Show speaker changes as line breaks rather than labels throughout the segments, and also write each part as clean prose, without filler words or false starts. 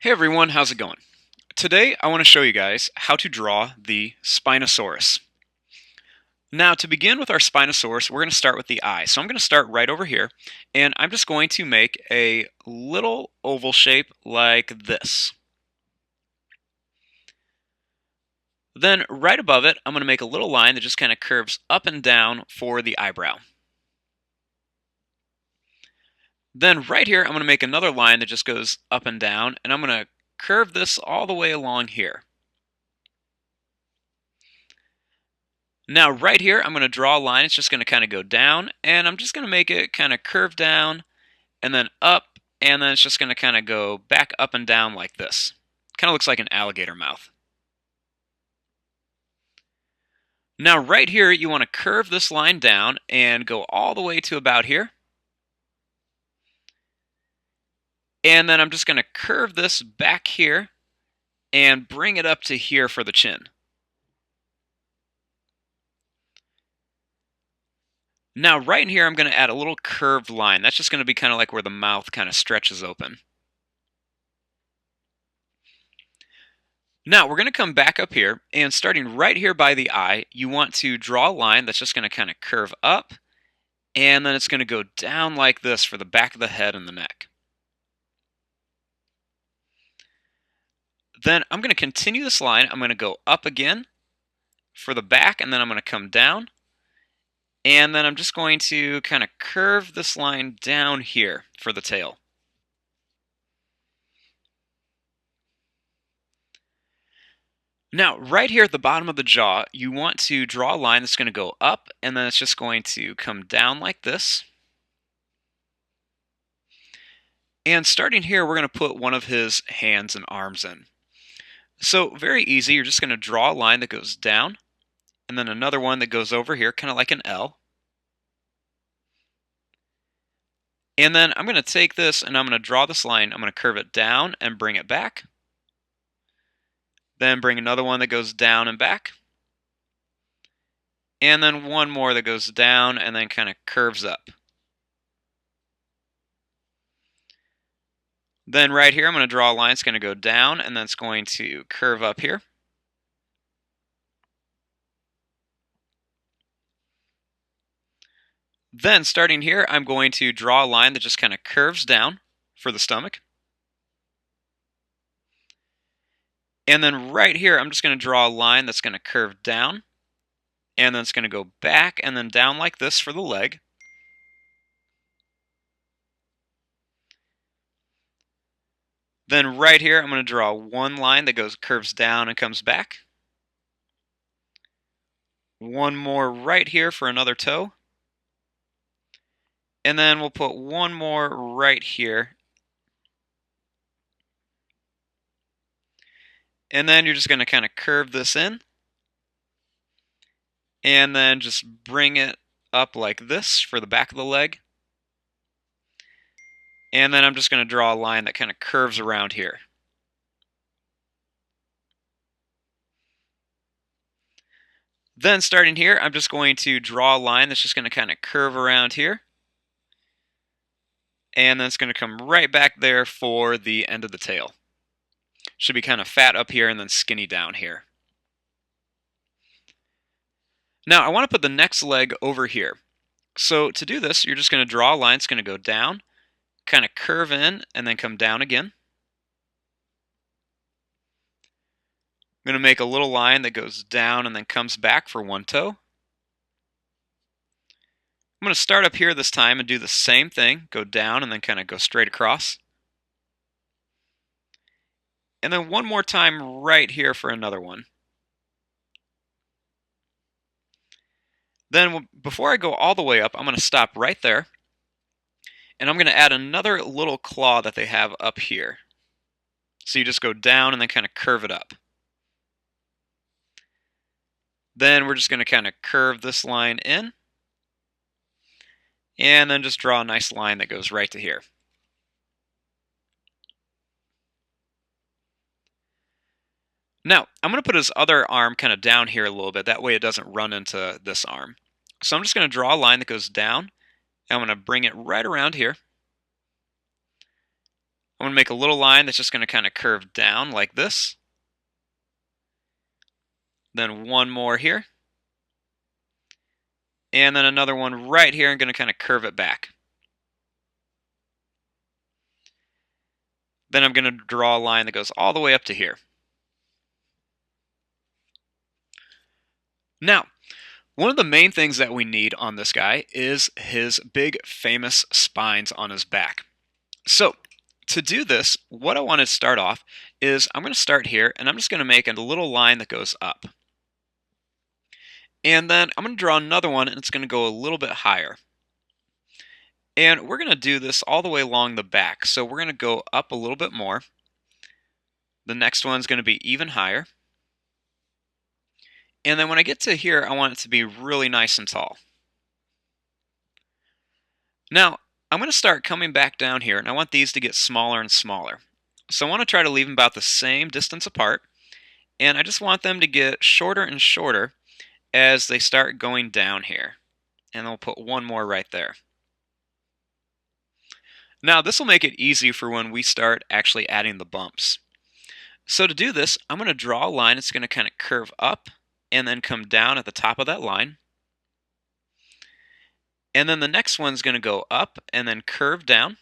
Hey everyone, how's it going? Today I want to show you guys how to draw the Spinosaurus. Now to begin with our Spinosaurus, we're going to start with the eye. So I'm going to start right over here, and I'm just going to make a little oval shape like this. Then right above it, I'm going to make a little line that just kind of curves up and down for the eyebrow. Then right here, I'm going to make another line that just goes up and down, and I'm going to curve this all the way along here. Now right here, I'm going to draw a line. It's just going to kind of go down, and I'm just going to make it kind of curve down and then up, and then it's just going to kind of go back up and down like this. Kind of looks like an alligator mouth. Now right here, you want to curve this line down and go all the way to about here. And then I'm just going to curve this back here and bring it up to here for the chin. Now right in here, I'm going to add a little curved line. That's just going to be kind of like where the mouth kind of stretches open. Now we're going to come back up here, and starting right here by the eye, you want to draw a line that's just going to kind of curve up, and then it's going to go down like this for the back of the head and the neck. Then I'm going to continue this line. I'm going to go up again for the back, and then I'm going to come down. And then I'm just going to kind of curve this line down here for the tail. Now, right here at the bottom of the jaw, you want to draw a line that's going to go up, and then it's just going to come down like this. And starting here, we're going to put one of his hands and arms in. So very easy, you're just going to draw a line that goes down, and then another one that goes over here, kind of like an L. And then I'm going to take this and I'm going to draw this line. I'm going to curve it down and bring it back. Then bring another one that goes down and back. And then one more that goes down and then kind of curves up. Then right here, I'm going to draw a line. It's going to go down and then it's going to curve up here. Then starting here, I'm going to draw a line that just kind of curves down for the stomach. And then right here, I'm just going to draw a line that's going to curve down. And then it's going to go back and then down like this for the leg. Then right here, I'm going to draw one line that curves down and comes back. One more right here for another toe. And then we'll put one more right here. And then you're just going to kind of curve this in. And then just bring it up like this for the back of the leg. And then I'm just going to draw a line that kind of curves around here. Then starting here, I'm just going to draw a line that's just going to kind of curve around here. And then it's going to come right back there for the end of the tail. Should be kind of fat up here and then skinny down here. Now I want to put the next leg over here. So to do this, you're just going to draw a line. It's going to go down, kind of curve in, and then come down again. I'm going to make a little line that goes down and then comes back for one toe. I'm going to start up here this time and do the same thing. Go down and then kind of go straight across. And then one more time right here for another one. Then before I go all the way up, I'm going to stop right there. And I'm going to add another little claw that they have up here. So you just go down and then kind of curve it up. Then we're just going to kind of curve this line in. And then just draw a nice line that goes right to here. Now, I'm going to put his other arm kind of down here a little bit. That way it doesn't run into this arm. So I'm just going to draw a line that goes down. And I'm going to bring it right around here. I'm going to make a little line that's just going to kind of curve down like this. Then one more here. And then another one right here. I'm going to kind of curve it back. Then I'm going to draw a line that goes all the way up to here. Now, one of the main things that we need on this guy is his big famous spines on his back. So, to do this, what I want to start off is I'm going to start here and I'm just going to make a little line that goes up. And then I'm going to draw another one and it's going to go a little bit higher. And we're going to do this all the way along the back. So we're going to go up a little bit more. The next one's going to be even higher. And then when I get to here, I want it to be really nice and tall. Now, I'm going to start coming back down here, and I want these to get smaller and smaller. So I want to try to leave them about the same distance apart, and I just want them to get shorter and shorter as they start going down here. And then we'll put one more right there. Now, this will make it easy for when we start actually adding the bumps. So to do this, I'm going to draw a line that's going to kind of curve up and then come down at the top of that line. And then the next one's going to go up and then curve down.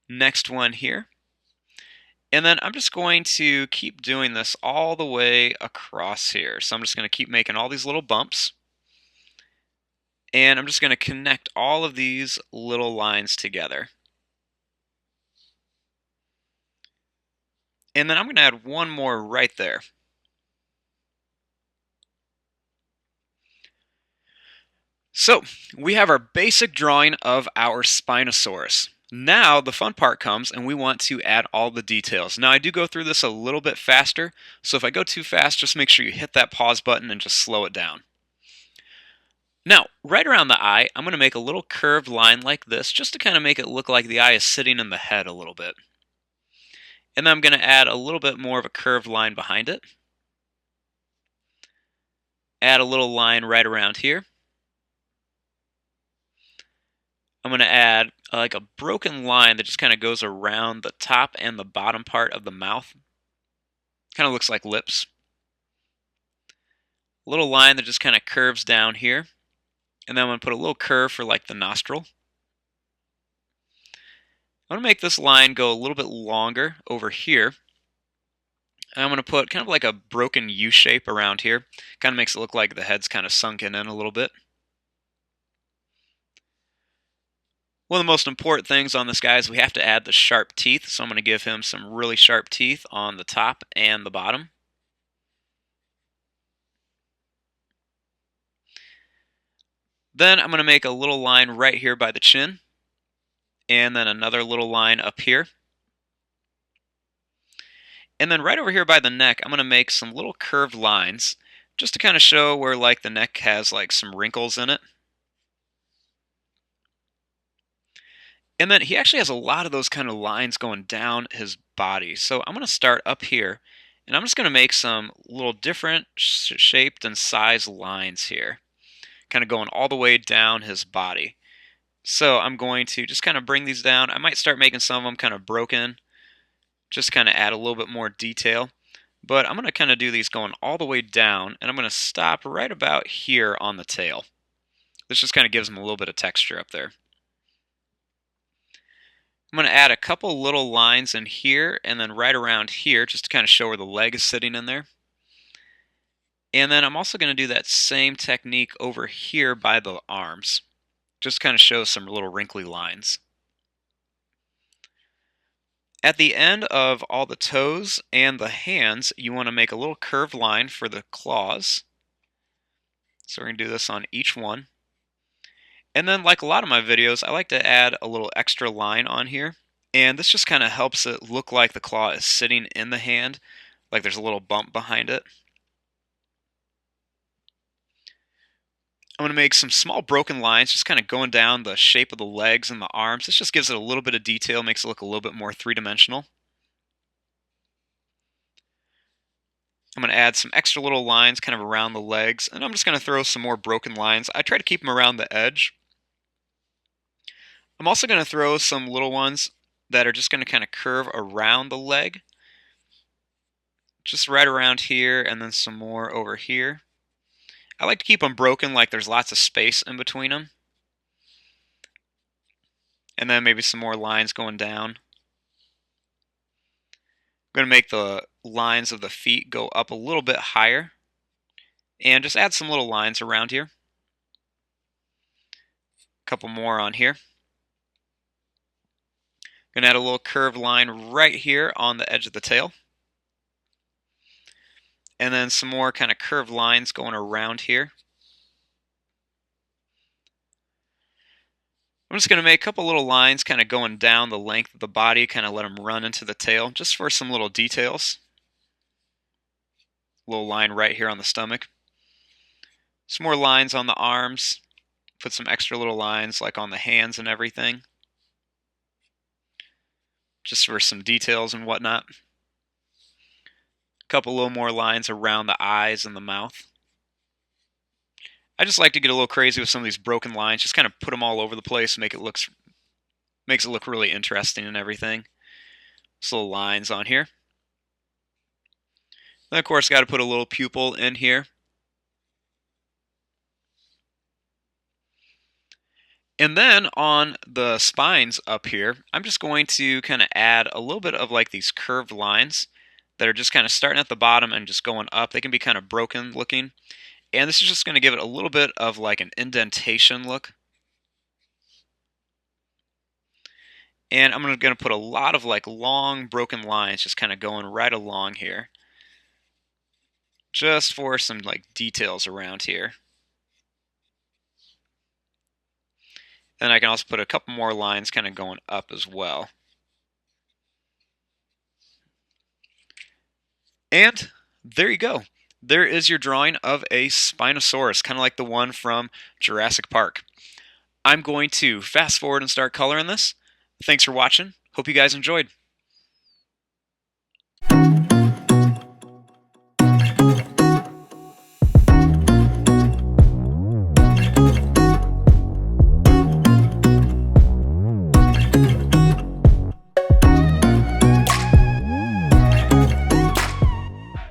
Next one here. And then I'm just going to keep doing this all the way across here. So I'm just going to keep making all these little bumps. And I'm just going to connect all of these little lines together. And then I'm going to add one more right there. So, we have our basic drawing of our Spinosaurus. Now, the fun part comes and we want to add all the details. Now, I do go through this a little bit faster, so if I go too fast, just make sure you hit that pause button and just slow it down. Now, right around the eye, I'm going to make a little curved line like this, just to kind of make it look like the eye is sitting in the head a little bit. And then I'm going to add a little bit more of a curved line behind it. Add a little line right around here. I'm going to add like a broken line that just kind of goes around the top and the bottom part of the mouth. Kind of looks like lips. A little line that just kind of curves down here. And then I'm going to put a little curve for like the nostril. I'm going to make this line go a little bit longer over here. And I'm going to put kind of like a broken U shape around here. Kind of makes it look like the head's kind of sunken in a little bit. One of the most important things on this guy is we have to add the sharp teeth. So I'm going to give him some really sharp teeth on the top and the bottom. Then I'm going to make a little line right here by the chin. And then another little line up here. And then right over here by the neck, I'm going to make some little curved lines just to kind of show where like the neck has like some wrinkles in it. And then he actually has a lot of those kind of lines going down his body. So I'm going to start up here, and I'm just going to make some little different shaped and sized lines here, kind of going all the way down his body. So I'm going to just kind of bring these down. I might start making some of them kind of broken, just kind of add a little bit more detail. But I'm going to kind of do these going all the way down, and I'm going to stop right about here on the tail. This just kind of gives them a little bit of texture up there. I'm going to add a couple little lines in here and then right around here just to kind of show where the leg is sitting in there. And then I'm also going to do that same technique over here by the arms. Just kind of show some little wrinkly lines. At the end of all the toes and the hands, you want to make a little curved line for the claws. So we're going to do this on each one. And then, like a lot of my videos, I like to add a little extra line on here. And this just kind of helps it look like the claw is sitting in the hand, like there's a little bump behind it. I'm going to make some small broken lines, just kind of going down the shape of the legs and the arms. This just gives it a little bit of detail, makes it look a little bit more three-dimensional. I'm going to add some extra little lines kind of around the legs, and I'm just going to throw some more broken lines. I try to keep them around the edge. I'm also going to throw some little ones that are just going to kind of curve around the leg. Just right around here, and then some more over here. I like to keep them broken, like there's lots of space in between them. And then maybe some more lines going down. I'm going to make the lines of the feet go up a little bit higher. And just add some little lines around here. A couple more on here. Going to add a little curved line right here on the edge of the tail. And then some more kind of curved lines going around here. I'm just going to make a couple little lines kind of going down the length of the body, kind of let them run into the tail, just for some little details. A little line right here on the stomach. Some more lines on the arms. Put some extra little lines like on the hands and everything. Just for some details and whatnot. A couple little more lines around the eyes and the mouth. I just like to get a little crazy with some of these broken lines, just kind of put them all over the place, makes it look really interesting and everything. Just little lines on here. Then of course got to put a little pupil in here. And then on the spines up here, I'm just going to kind of add a little bit of like these curved lines that are just kind of starting at the bottom and just going up. They can be kind of broken looking. And this is just going to give it a little bit of like an indentation look. And I'm going to put a lot of like long broken lines just kind of going right along here. Just for some like details around here. Then I can also put a couple more lines kind of going up as well. And there you go. There is your drawing of a Spinosaurus, kind of like the one from Jurassic Park. I'm going to fast forward and start coloring this. Thanks for watching. Hope you guys enjoyed.